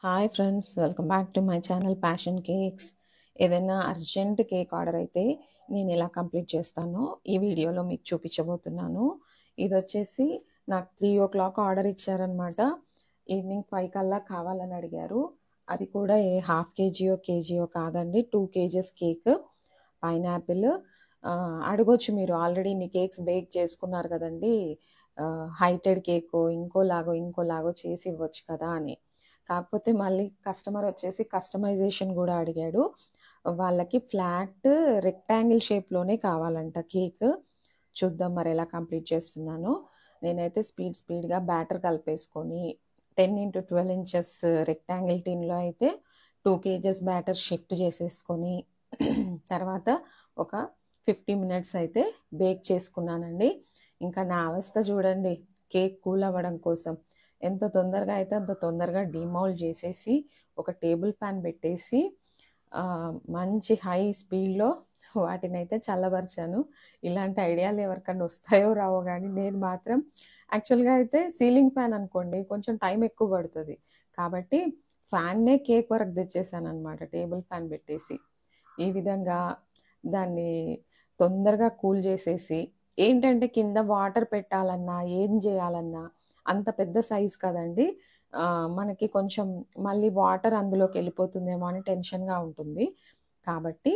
Hi friends, welcome back to my channel passion cakes. ఏదైనా urgent cake order అయితే నేను ఎలా కంప్లీట్ చేస్తానో ఈ వీడియోలో మీకు చూపించబోతున్నాను. ఇది వచ్చేసి నాకు 3 o'clock ఆర్డర్ ఇచ్చారనమాట. ఈవినింగ్ 5 కల్లా కావాలని అడిగారు. అది కూడా ఏ హాఫ్ కేజీయో కేజీయో కాదండి, 2 kgs కేక్, పైనాపిల్. అడగొచ్చు మీరు, ఆల్రెడీ ఇన్ని కేక్స్ బేక్ చేసుకున్నారు కదండి, హైటెడ్ కేక్ ఇంకోలాగో చేసి ఇవ్వచ్చు కదా అని. కాకపోతే మళ్ళీ కస్టమర్ వచ్చేసి కస్టమైజేషన్ కూడా అడిగాడు. వాళ్ళకి ఫ్లాట్ రెక్టాంగిల్ షేప్లోనే కావాలంట కేక్. చూద్దాం మరి ఎలా కంప్లీట్ చేస్తున్నానో. నేనైతే స్పీడ్గా బ్యాటర్ కలిపేసుకొని 10x12 inches రెక్టాంగిల్ టిన్లో అయితే 2 kgs బ్యాటర్ షిఫ్ట్ చేసేసుకొని తర్వాత ఒక 50 minutes అయితే బేక్ చేసుకున్నానండి. ఇంకా నా అవస్థ చూడండి, కేక్ కూల్ అవ్వడం కోసం ఎంత తొందరగా అయితే అంత తొందరగా డిమౌల్డ్ చేసేసి ఒక టేబుల్ ఫ్యాన్ పెట్టేసి మంచి హై స్పీడ్లో వాటిని అయితే చల్లబరిచాను. ఇలాంటి ఐడియాలు ఎవరికన్నా వస్తాయో రావో కానీ నేను మాత్రం యాక్చువల్గా అయితే సీలింగ్ ఫ్యాన్ అనుకోండి, కొంచెం టైం ఎక్కువ పడుతుంది కాబట్టి ఫ్యాన్నే కేక్ వరకు తెచ్చేసాను అనమాట, టేబుల్ ఫ్యాన్ పెట్టేసి. ఈ విధంగా దాన్ని తొందరగా కూల్ చేసేసి, ఏంటంటే కింద వాటర్ పెట్టాలన్నా ఏం చేయాలన్నా అంత పెద్ద సైజ్ కదండి, మనకి కొంచెం మళ్ళీ వాటర్ అందులోకి వెళ్ళిపోతుందేమో అని టెన్షన్గా ఉంటుంది. కాబట్టి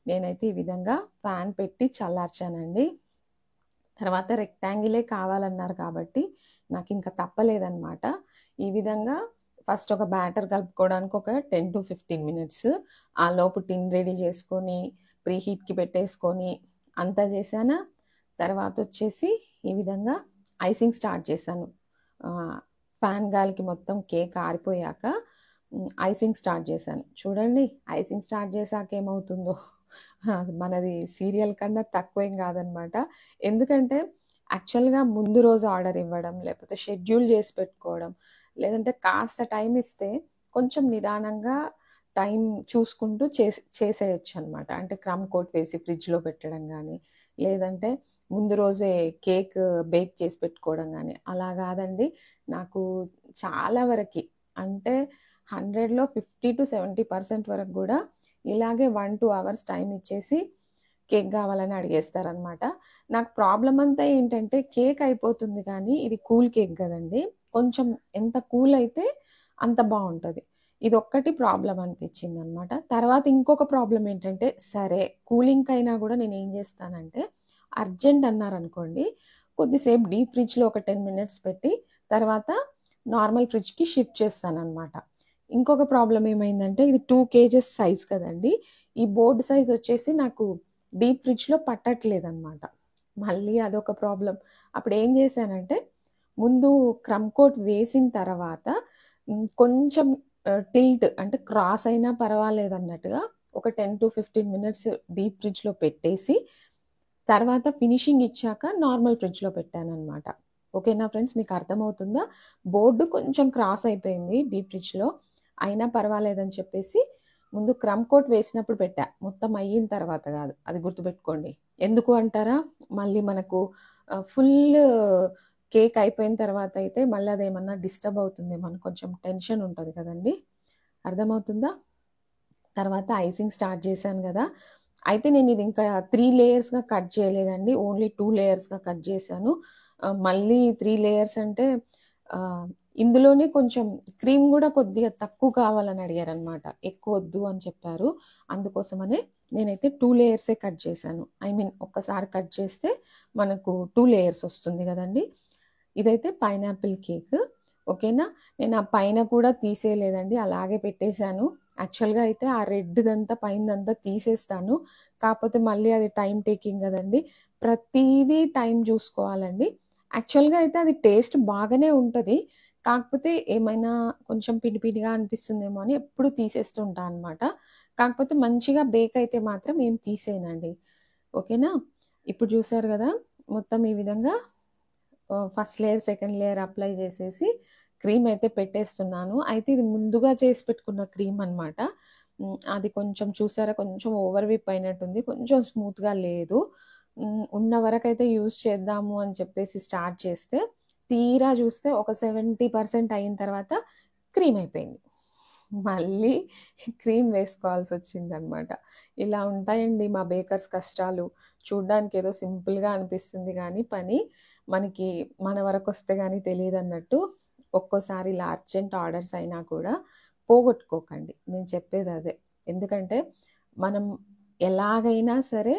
నేనైతే ఈ విధంగా ఫ్యాన్ పెట్టి చల్లార్చానండి. తర్వాత రెక్టాంగిలే కావాలన్నారు కాబట్టి నాకు ఇంకా తప్పలేదన్నమాట. ఈ విధంగా ఫస్ట్ ఒక బ్యాటర్ కలుపుకోవడానికి ఒక 10 to 15 minutes, ఆ లోపు టిన్ రెడీ చేసుకొని ప్రీహీట్కి పెట్టేసుకొని అంతా చేశానా. తర్వాత వచ్చేసి ఈ విధంగా ఐసింగ్ స్టార్ట్ చేశాను. ఫ్యాన్ గాలికి మొత్తం కేక్ ఆరిపోయాక ఐసింగ్ స్టార్ట్ చేశాను. చూడండి, ఐసింగ్ స్టార్ట్ చేశాక ఏమవుతుందో మనది సీరియల్ కన్నా తక్కువేం కాదనమాట. ఎందుకంటే యాక్చువల్గా ముందు రోజు ఆర్డర్ ఇవ్వడం, లేకపోతే షెడ్యూల్ చేసి పెట్టుకోవడం, లేదంటే కాస్త టైం ఇస్తే కొంచెం నిదానంగా టైం చూసుకుంటూ చేసేయచ్చు అనమాట. అంటే క్రమ్ కోట్ వేసి ఫ్రిడ్జ్లో పెట్టడం కానీ, లేదంటే ముందు రోజే కేక్ బేక్ చేసి పెట్టుకోవడం కానీ. అలా కాదండి, నాకు చాలా వరకు అంటే 100లో 50 to 70% వరకు కూడా ఇలాగే 1-2 hours టైం ఇచ్చేసి కేక్ కావాలని అడిగేస్తారనమాట. నాకు ప్రాబ్లం అంతా ఏంటంటే కేక్ అయిపోతుంది కానీ ఇది కూల్ కేక్ కదండి, కొంచెం ఎంత కూల్ అయితే అంత బాగుంటుంది. ఇది ఒక్కటి ప్రాబ్లం అనిపించింది అనమాట. తర్వాత ఇంకొక ప్రాబ్లం ఏంటంటే, సరే కూలింగ్ అయినా కూడా నేను ఏం చేస్తానంటే, అర్జెంట్ అన్నారనుకోండి, కొద్దిసేపు డీప్ ఫ్రిడ్జ్లో ఒక 10 minutes పెట్టి తర్వాత నార్మల్ ఫ్రిడ్జ్కి షిఫ్ట్ చేస్తాను అనమాట. ఇంకొక ప్రాబ్లం ఏమైందంటే, ఇది 2 kgs సైజ్ కదండి, ఈ బోర్డు సైజ్ వచ్చేసి నాకు డీప్ ఫ్రిడ్జ్లో పట్టట్లేదు అనమాట. మళ్ళీ అదొక ప్రాబ్లం. అప్పుడు ఏం చేశానంటే, ముందు క్రమ్ కోట్ వేసిన తర్వాత కొంచెం టిల్ట్ అంటే క్రాస్ అయినా పర్వాలేదు అన్నట్టుగా ఒక 10 to 15 minutes డీప్ ఫ్రిడ్జ్లో పెట్టేసి తర్వాత ఫినిషింగ్ ఇచ్చాక నార్మల్ ఫ్రిడ్జ్లో పెట్టాను అనమాట. ఓకేనా ఫ్రెండ్స్, మీకు అర్థమవుతుందా? బోర్డు కొంచెం క్రాస్ అయిపోయింది డీప్ ఫ్రిడ్జ్లో, అయినా పర్వాలేదని చెప్పేసి ముందు క్రమ్ కోట్ వేసినప్పుడు పెట్టా, మొత్తం అయిన తర్వాత కాదు. అది గుర్తుపెట్టుకోండి. ఎందుకు అంటారా, మళ్ళీ మనకు ఫుల్ కేక్ అయిపోయిన తర్వాత అయితే మళ్ళీ అదేమన్నా డిస్టర్బ్ అవుతుంది, మనకు కొంచెం టెన్షన్ ఉంటుంది కదండి. అర్థమవుతుందా? తర్వాత ఐసింగ్ స్టార్ట్ చేశాను కదా, అయితే నేను ఇది ఇంకా 3 layers కట్ చేయలేదండి, ఓన్లీ 2 layers కట్ చేశాను. మళ్ళీ 3 layers అంటే ఇందులోనే కొంచెం క్రీమ్ కూడా కొద్దిగా తక్కువ కావాలని అడిగారు అనమాట, ఎక్కువ వద్దు అని చెప్పారు. అందుకోసమనే నేనైతే 2 layers కట్ చేశాను. ఐ మీన్ ఒక్కసారి కట్ చేస్తే మనకు 2 layers వస్తుంది కదండి. ఇదైతే పైనాపిల్ కేక్. ఓకేనా, నేను ఆ పైన కూడా తీసేయలేదండి, అలాగే పెట్టేశాను. యాక్చువల్గా అయితే ఆ రెడ్దంతా పైనంతా తీసేస్తాను, కాకపోతే మళ్ళీ అది టైం టేకింగ్ కదండి, ప్రతిదీ టైం చూసుకోవాలండి. యాక్చువల్గా అయితే అది టేస్ట్ బాగానే ఉంటుంది, కాకపోతే ఏమైనా కొంచెం పిండిగా అనిపిస్తుందేమో అని ఎప్పుడు తీసేస్తూ ఉంటాను అనమాట. కాకపోతే మంచిగా బేక్ అయితే మాత్రం ఏం తీసేయనండి. ఓకేనా, ఇప్పుడు చూసారు కదా, మొత్తం ఈ విధంగా first layer second layer apply చేసేసి క్రీమ్ అయితే పెట్టేస్తున్నాను. అయితే ఇది ముందుగా చేసి పెట్టుకున్న క్రీమ్ అనమాట. అది కొంచెం చూసారా, కొంచెం ఓవర్ విప్ అయినట్టుంది, కొంచెం స్మూత్గా లేదు. ఉన్న వరకు అయితే యూజ్ చేద్దాము అని చెప్పేసి స్టార్ట్ చేస్తే తీరా చూస్తే ఒక 70% అయిన తర్వాత క్రీమ్ అయిపోయింది. మళ్ళీ క్రీమ్ వేసుకోవాల్సొచ్చిందనమాట. ఇలా ఉంటాయండి మా బేకర్స్ కష్టాలు. చూడ్డానికి ఏదో సింపుల్‌గా అనిపిస్తుంది గానీ పని, మనకి మన వరకొస్తే గానీ తెలీదన్నట్టు. ఒక్కోసారి ఇలా అర్జెంట్ ఆర్డర్స్ అయినా కూడా పోగొట్టుకోకండి. నేను చెప్పేదదే. ఎందుకంటే మనం ఎలాగైనా సరే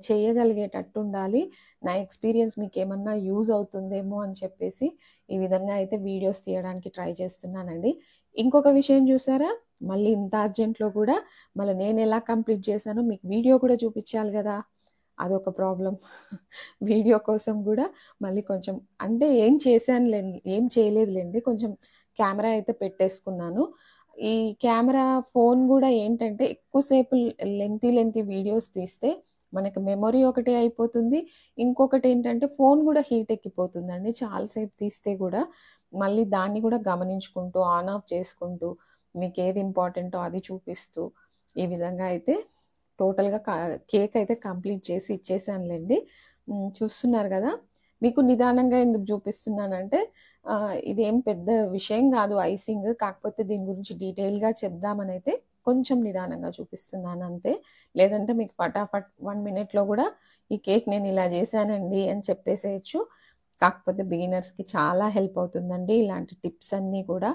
చేయగలిగేటట్టుండాలి. నా ఎక్స్‌పీరియన్స్ మీకేమన్నా యూజ్ అవుతుందేమో అని చెప్పేసి, ఈ విధంగా అయితే వీడియోస్ తీయడానికి ట్రై చేస్తున్నానండి. ఇంకొక విషయం చూసారా? మళ్ళీ ఇంత అర్జెంట్‌లో కూడా మళ్ళా నేనెలా కంప్లీట్ చేశానో మీకు వీడియో కూడా చూపిచ్చాలి గదా! అదొక ప్రాబ్లమ్. వీడియో కోసం గూడా మళ్ళీ కొంచెం అంటే ఏం చేయలేదులెండి. కొంచెం కెమెరా అయితే పెట్టేసుకున్నాను. ఈ కెమెరా ఫోను గూడా ఏంటంటే ఎక్కువ సేపు లెంతీ వీడియోస్ తీస్తే మనకి మెమరీ ఒకటే అయిపోతుంది. ఇంకొకటేంటంటే ఫోను గూడా హీట్ ఎక్కిపోతుందండి. చాలా సేపు తీస్తే గూడా మళ్ళీ దాన్ని గూడా గమనించుకుంటూ, ఆన్ ఆఫ్ చేసుకుంటూ, మీకేది ఇంపార్టెంటో అది చూపిస్తూ, ఈ విధంగా అయితే టోటల్‌గా కేక్ అయితే కంప్లీట్ చేసి ఇచ్చేసానులెండి. చూస్తున్నారు గదా! మీకు నిదానంగా ఎందుకు జూపిస్తున్నానంటే ఇదేం పెద్ద విషయం గాదు ఐసింగ్. కాకపోతే దీని గురించి డీటెయిల్‌గా చెప్దామనైతే కొంచెం నిదానంగా చూపిస్తున్నాను అంతే. లేదంటే మీకు ఫటాఫట్ 1 మినిట్‌లో గూడా ఈ కేక్ నేనిలా జేశానండి అని చెప్పేసేయొచ్చు. కాకపోతే బిగినర్స్‌కి చాలా హెల్ప్ అవుతుందండి ఇలాంటి టిప్స్ అన్నీ కూడా.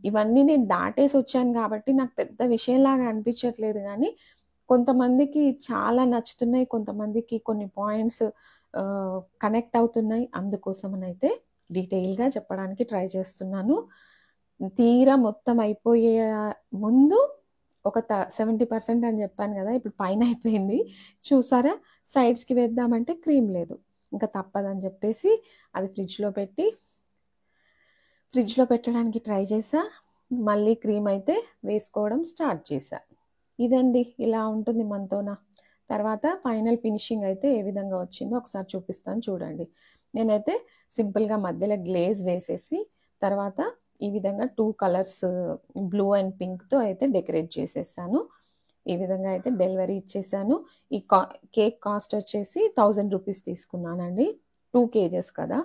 ఇవన్నీ నేను దాటేసొచ్చాను గాబట్టి నాకు పెద్ద విషయంలాగా అనిపించట్లేదు గానీ, కొంతమందికి చాలా నచ్చుతున్నాయి. కొంతమందికి కొన్ని పాయింట్స్ కనెక్ట్ అవుతున్నాయి. అందుకోసమనైతే డీటెయిల్‌గా చెప్పడానికి ట్రై చేస్తున్నాను. తీరా మొత్తం అయిపోయే ముందు ఒక 70% అని జెప్పాను గదా! ఇప్పుడు పైనయిపోయింది. చూసారా? సైడ్స్‌కి వేద్దామంటే క్రీమ్ లేదు. ఇంక తప్పదని జెప్పేసి అది ఫ్రిడ్జ్‌లో పెట్టడానికి ట్రై చేశా. మళ్ళీ క్రీమ్ అయితే వేసుకోవడం స్టార్ట్ చేశా. ఇదండి. ఇలా ఉంటుంది మనతోన. తర్వాత ఫైనల్ ఫినిషింగ్ అయితే ఏ విధంగా వచ్చిందో ఒకసారి చూపిస్తాను చూడండి. నేనైతే సింపుల్‌గా మధ్యలో గ్లేజ్ వేసేసి, తర్వాత ఈ విధంగా 2 కలర్స్ బ్లూ అండ్ పింక్‌తో అయితే డెకరేట్ చేసేసాను. ఈ విధంగా అయితే డెలివరీ ఇచ్చేసాను. ఈ కేక్ కాస్ట్ వచ్చేసి ₹1000 తీసుకున్నానండి. 2 కేజెస్ కదా!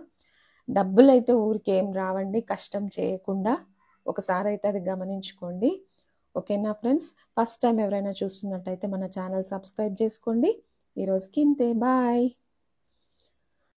డబ్బులైతే ఊరికే ఏం రావండి కష్టం చేయకుండా. ఒకసారైతే అది గమనించుకోండి. ఓకేనా ఫ్రెండ్స్? ఫస్ట్ టైమ్ ఎవరైనా చూస్తున్నట్టయితే మన ఛానల్ సబ్స్క్రైబ్ చేసుకోండి. ఈరోజుకి ఇంతే. బాయ్.